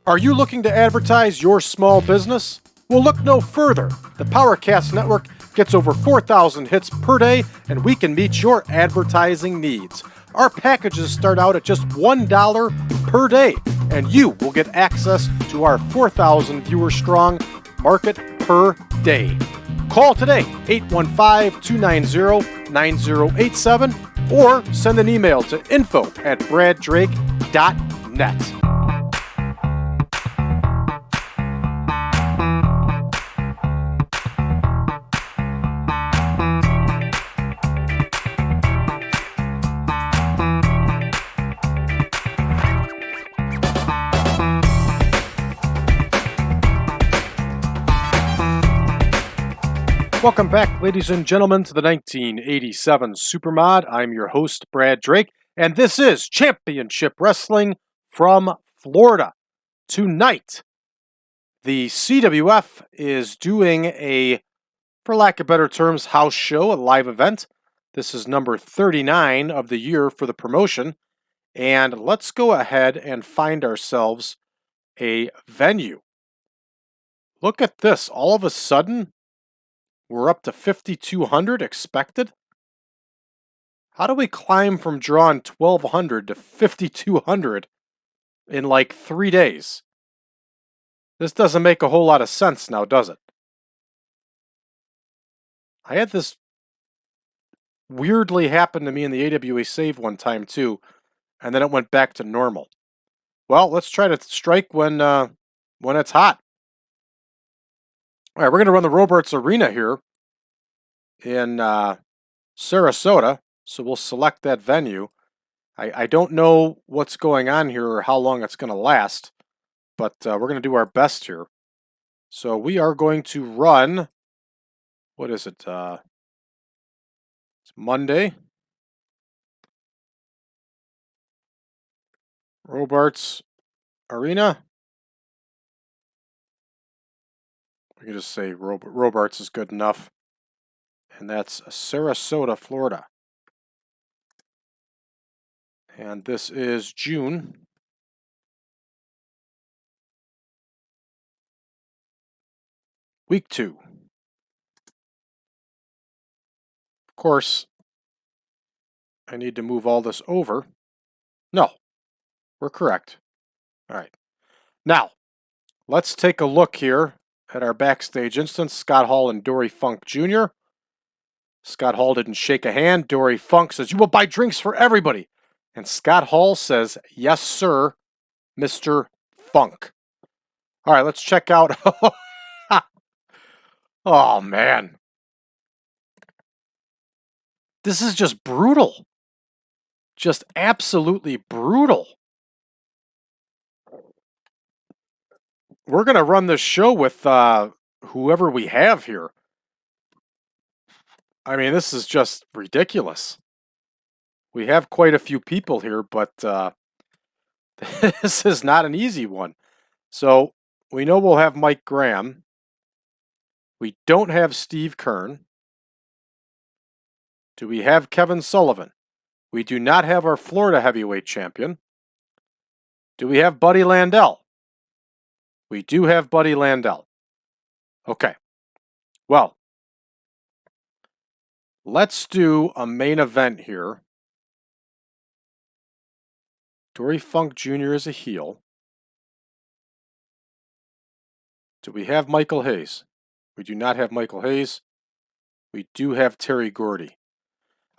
Are you looking to advertise your small business? Well, look no further. The PowerCast Network gets over 4,000 hits per day, and we can meet your advertising needs. Our packages start out at just $1 per day, and you will get access to our 4,000 viewer strong market per day. Call today, 815-290-9087, or send an email to info@braddrake.net. Welcome back, ladies and gentlemen, to the 1987 Supermod. I'm your host, Brad Drake, and this is Championship Wrestling from Florida. Tonight, the CWF is doing a, for lack of better terms, house show, a live event. This is number 39 of the year for the promotion, and let's go ahead and find ourselves a venue. Look at this. All of a sudden, we're up to 5,200 expected. How do we climb from drawing 1,200 to 5,200 in like 3 days? This doesn't make a whole lot of sense now, does it? I had this weirdly happen to me in the AWA save one time too, and then it went back to normal. Well, let's try to strike when it's hot. All right, we're going to run the ROBARTS Arena here in Sarasota, so we'll select that venue. I don't know what's going on here or how long it's going to last, but we're going to do our best here. So we are going to run, what is it? It's Monday. ROBARTS Arena. We can just say ROBARTS is good enough. And that's Sarasota, Florida. And this is June. Week 2. Of course, I need to move all this over. No, we're correct. All right. Now, let's take a look here at our backstage instance. Scott Hall and Dory Funk Jr. Scott Hall didn't shake a hand. Dory Funk says, "You will buy drinks for everybody." And Scott Hall says, "Yes, sir, Mr. Funk." All right, let's check out. Oh, man. This is just brutal. Just absolutely brutal. We're going to run this show with whoever we have here. I mean, this is just ridiculous. We have quite a few people here, but this is not an easy one. So we know we'll have Mike Graham. We don't have Steve Kern. Do we have Kevin Sullivan? We do not have our Florida heavyweight champion. Do we have Buddy Landell? We do have Buddy Landell. Okay. Well, let's do a main event here. Dory Funk Jr. is a heel. Do we have Michael Hayes? We do not have Michael Hayes. We do have Terry Gordy.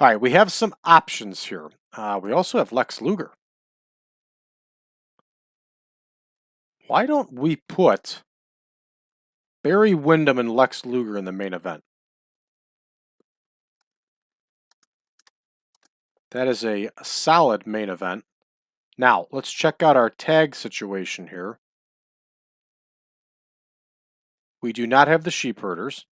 All right, we have some options here. We also have Lex Luger. Why don't we put Barry Windham and Lex Luger in the main event? That is a solid main event. Now, let's check out our tag situation here. We do not have the Sheep Herders.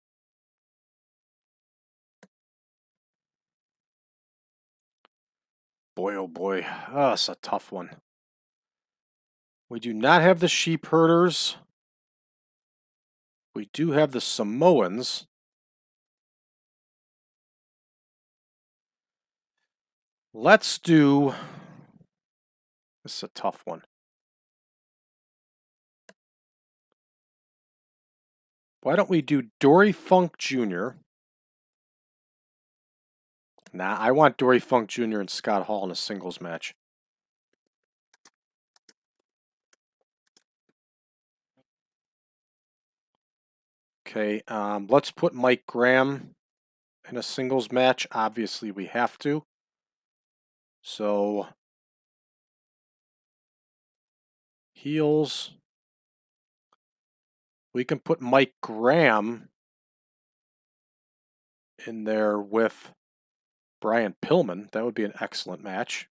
Boy, oh boy. Oh, that's a tough one. We do not have the Sheep Herders. We do have the Samoans. Let's do... This is a tough one. Why don't we do Dory Funk Jr.? Nah, I want Dory Funk Jr. and Scott Hall in a singles match. Okay, let's put Mike Graham in a singles match. Obviously, we have to. So, heels. We can put Mike Graham in there with Brian Pillman. That would be an excellent match.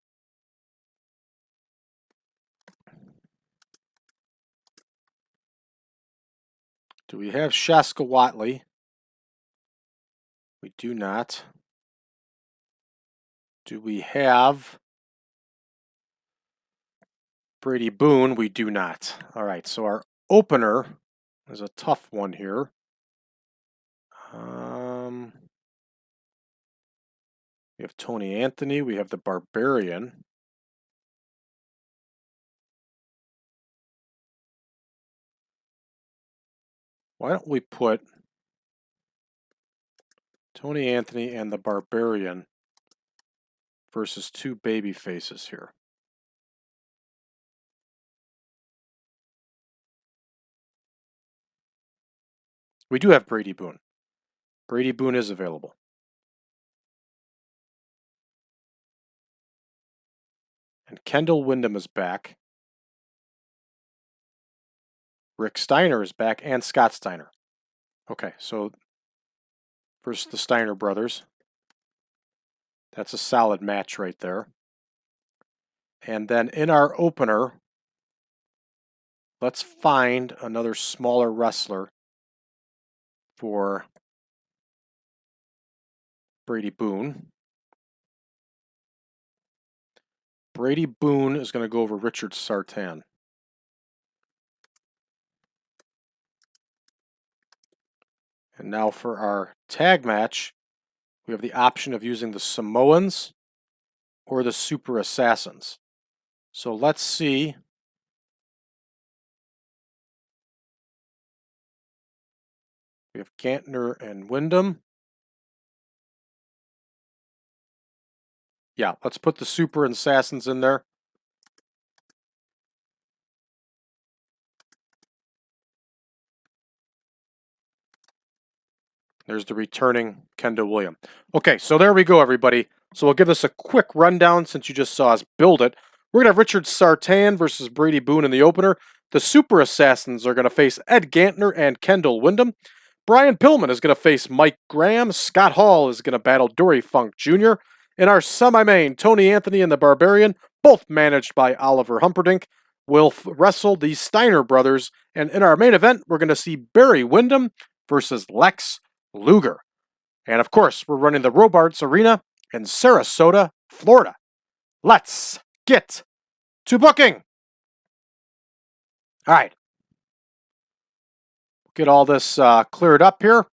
Do we have Shaska Watley? We do not. Do we have Brady Boone? We do not. All right, so our opener is a tough one here. We have Tony Anthony. We have the Barbarian. Why don't we put Tony Anthony and the Barbarian versus two baby faces here? We do have Brady Boone. Brady Boone is available. And Kendall Windham is back. Rick Steiner is back, and Scott Steiner. Okay, so versus the Steiner brothers. That's a solid match right there. And then in our opener, let's find another smaller wrestler for Brady Boone. Brady Boone is going to go over Richard Sartain. And now for our tag match, we have the option of using the Samoans or the Super Assassins. So let's see. We have Gantner and Wyndham. Yeah, let's put the Super Assassins in there. There's the returning Kendall William. Okay, so there we go, everybody. So we'll give this a quick rundown since you just saw us build it. We're going to have Richard Sartain versus Brady Boone in the opener. The Super Assassins are going to face Ed Gantner and Kendall Windham. Brian Pillman is going to face Mike Graham. Scott Hall is going to battle Dory Funk Jr. In our semi-main, Tony Anthony and the Barbarian, both managed by Oliver Humperdinck, will wrestle the Steiner brothers. And in our main event, we're going to see Barry Windham versus Lex Luger. And of course, we're running the Robarts Arena in Sarasota, Florida. Let's get to booking. All right. Get all this cleared up here.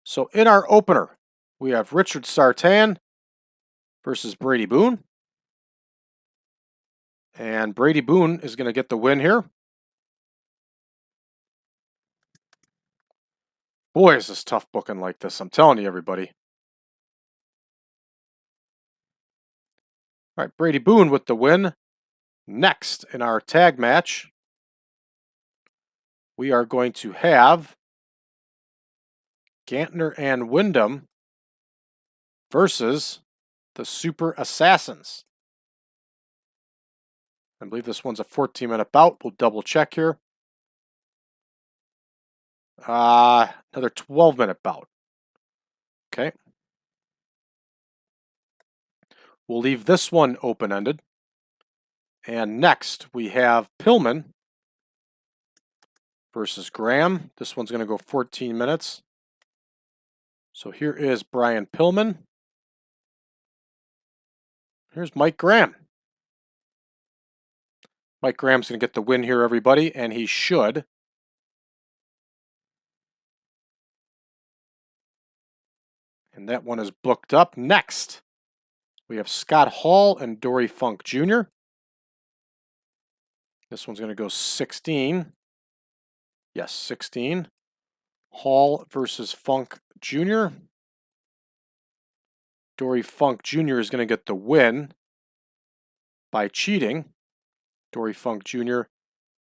So in our opener, we have Richard Sartain versus Brady Boone. And Brady Boone is going to get the win here. Boy, is this tough booking like this. I'm telling you, everybody. All right, Brady Boone with the win. Next in our tag match, we are going to have Gantner and Windham versus the Super Assassins. I believe this one's a 14-minute bout. We'll double check here. Another 12-minute bout. Okay. We'll leave this one open-ended. And next, we have Pillman versus Graham. This one's going to go 14 minutes. So here is Brian Pillman. Here's Mike Graham. Mike Graham's going to get the win here, everybody, and he should. And that one is booked up. Next, we have Scott Hall and Dory Funk Jr. This one's going to go 16. Yes, 16. Hall versus Funk Jr. Dory Funk Jr. is going to get the win by cheating. Dory Funk Jr.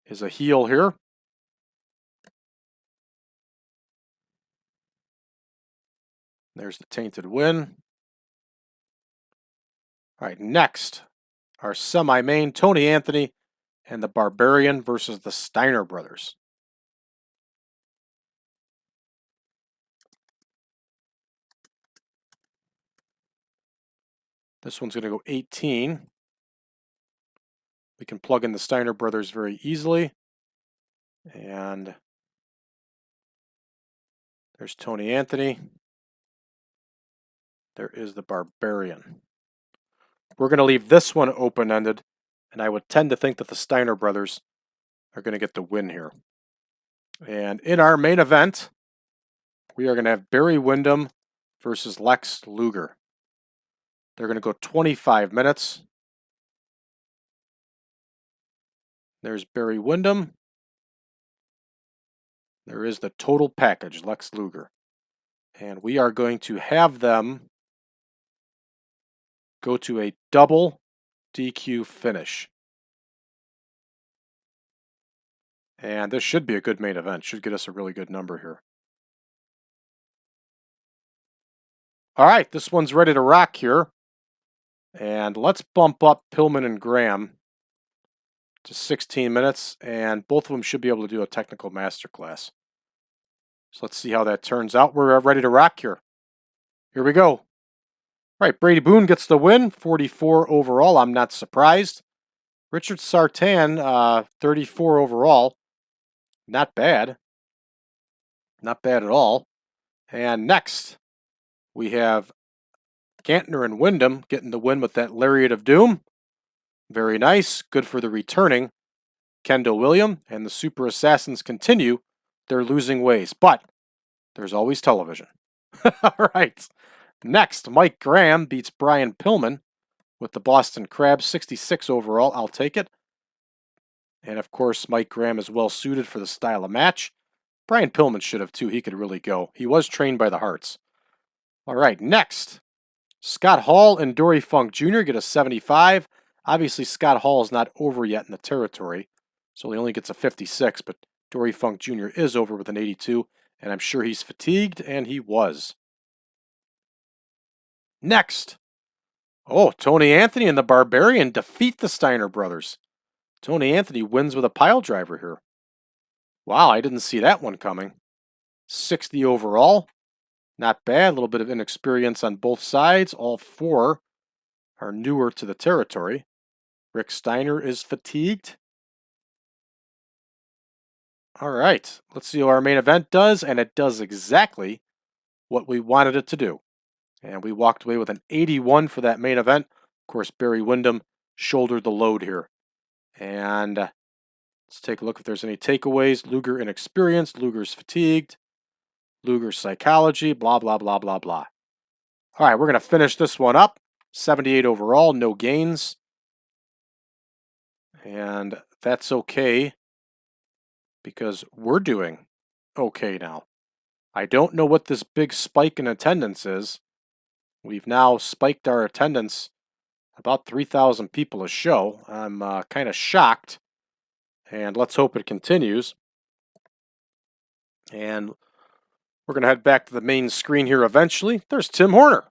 is a heel here. There's the tainted win. All right, next, our semi-main, Tony Anthony and the Barbarian versus the Steiner brothers. This one's going to go 18. We can plug in the Steiner brothers very easily. And there's Tony Anthony. There is the Barbarian. We're going to leave this one open-ended, and I would tend to think that the Steiner brothers are going to get the win here. And in our main event, we are going to have Barry Windham versus Lex Luger. They're going to go 25 minutes. There's Barry Windham. There is the total package, Lex Luger. And we are going to have them go to a double DQ finish. And this should be a good main event. Should get us a really good number here. All right, this one's ready to rock here. And let's bump up Pillman and Graham to 16 minutes. And both of them should be able to do a technical masterclass. So let's see how that turns out. We're ready to rock here. Here we go. All right, Brady Boone gets the win, 44 overall. I'm not surprised. Richard Sartain, 34 overall. Not bad. Not bad at all. And next, we have Gantner and Windham getting the win with that Lariat of Doom. Very nice. Good for the returning Kendall William. And the Super Assassins continue their losing ways. But there's always television. All right. Next, Mike Graham beats Brian Pillman with the Boston Crabs, 66 overall. I'll take it. And of course, Mike Graham is well suited for the style of match. Brian Pillman should have too. He could really go. He was trained by the Hearts. All right, next, Scott Hall and Dory Funk Jr. get a 75. Obviously, Scott Hall is not over yet in the territory, so he only gets a 56, but Dory Funk Jr. is over with an 82, and I'm sure he's fatigued, and he was. Next, Tony Anthony and the Barbarian defeat the Steiner brothers. Tony Anthony wins with a pile driver here. Wow, I didn't see that one coming. 60 overall. Not bad. A little bit of inexperience on both sides. All four are newer to the territory. Rick Steiner is fatigued. All right, let's see how our main event does, and it does exactly what we wanted it to do. And we walked away with an 81 for that main event. Of course, Barry Windham shouldered the load here. And let's take a look if there's any takeaways. Luger inexperienced, Luger's fatigued, Luger's psychology, blah, blah, blah, blah, blah. All right, we're going to finish this one up. 78 overall, no gains. And that's okay because we're doing okay now. I don't know what this big spike in attendance is. We've now spiked our attendance about 3,000 people a show. I'm kind of shocked, and let's hope it continues. And we're going to head back to the main screen here eventually. There's Tim Horner.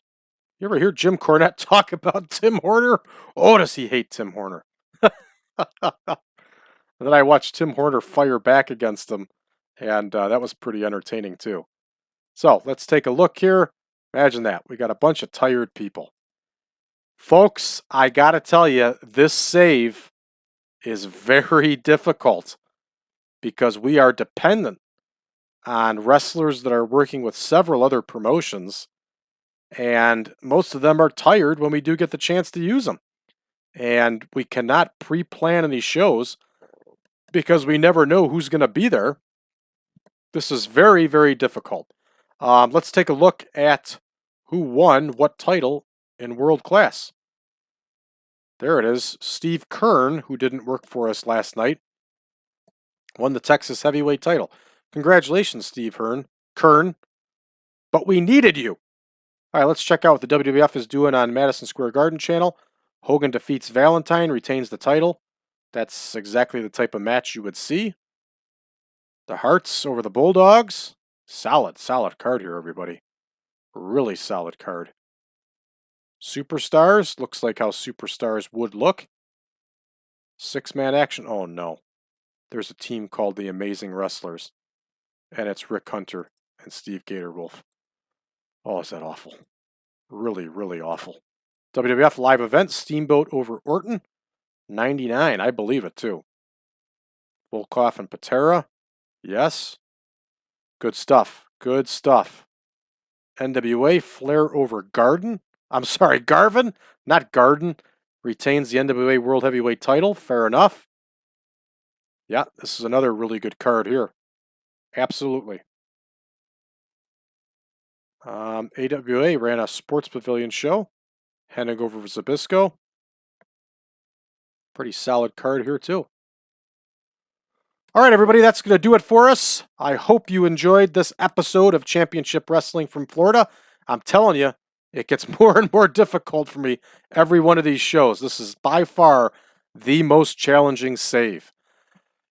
You ever hear Jim Cornette talk about Tim Horner? Oh, does he hate Tim Horner? And then I watched Tim Horner fire back against him, and that was pretty entertaining too. So let's take a look here. Imagine that. We got a bunch of tired people. Folks, I got to tell you, this save is very difficult because we are dependent on wrestlers that are working with several other promotions, and most of them are tired when we do get the chance to use them. And we cannot pre-plan any shows because we never know who's going to be there. This is very, very difficult. Let's take a look at who won what title in World Class. There it is. Steve Kern, who didn't work for us last night, won the Texas Heavyweight title. Congratulations, Steve Hearn. Kern. But we needed you. All right, let's check out what the WWF is doing on Madison Square Garden channel. Hogan defeats Valentine, retains the title. That's exactly the type of match you would see. The Hearts over the Bulldogs. Solid card here, everybody. Really solid card. Superstars. Looks like how Superstars would look. 6-man action. Oh, no. There's a team called the Amazing Wrestlers. And it's Rick Hunter and Steve Gatorwolf. Oh, is that awful. Really, really awful. WWF live event, Steamboat over Orton. 99, I believe it too. Volkov and Patera. Yes. Good stuff. Good stuff. NWA, Flair over Garvin, not Garden. Retains the NWA World Heavyweight title. Fair enough. Yeah, this is another really good card here. Absolutely. AWA ran a Sports Pavilion show. Hennig over Zabisco. Pretty solid card here too. All right, everybody, that's going to do it for us. I hope you enjoyed this episode of Championship Wrestling from Florida. I'm telling you, it gets more and more difficult for me every one of these shows. This is by far the most challenging save.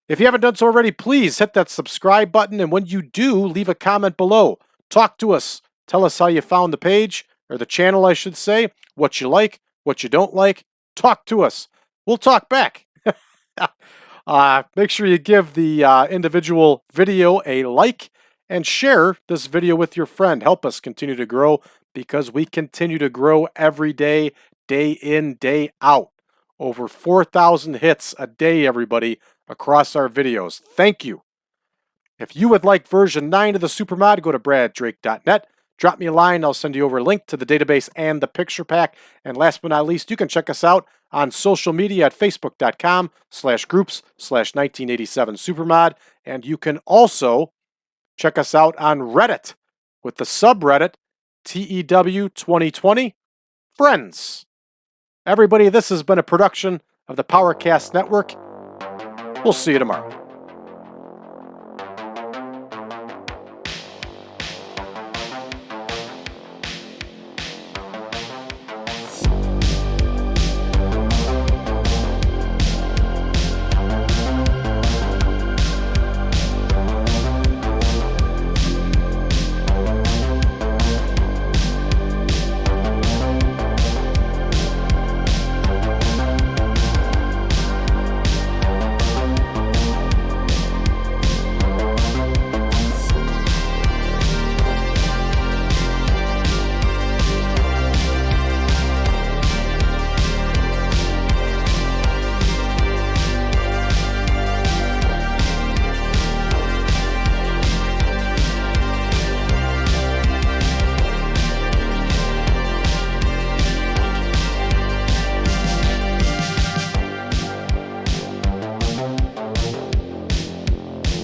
If you haven't done so already, please hit that subscribe button. And when you do, leave a comment below. Talk to us. Tell us how you found the page, or the channel, I should say. What you like, what you don't like. Talk to us. We'll talk back. Make sure you give the individual video a like and share this video with your friend. Help us continue to grow, because we continue to grow every day, day in, day out. Over 4,000 hits a day, everybody, across our videos. Thank you. If you would like version 9 of the Supermod, go to braddrake.net. Drop me a line. I'll send you over a link to the database and the picture pack. And last but not least, you can check us out on social media at facebook.com/groups/1987supermod. And you can also check us out on Reddit with the subreddit TEW 2020 Friends. Everybody, this has been a production of the Powercast Network. We'll see you tomorrow.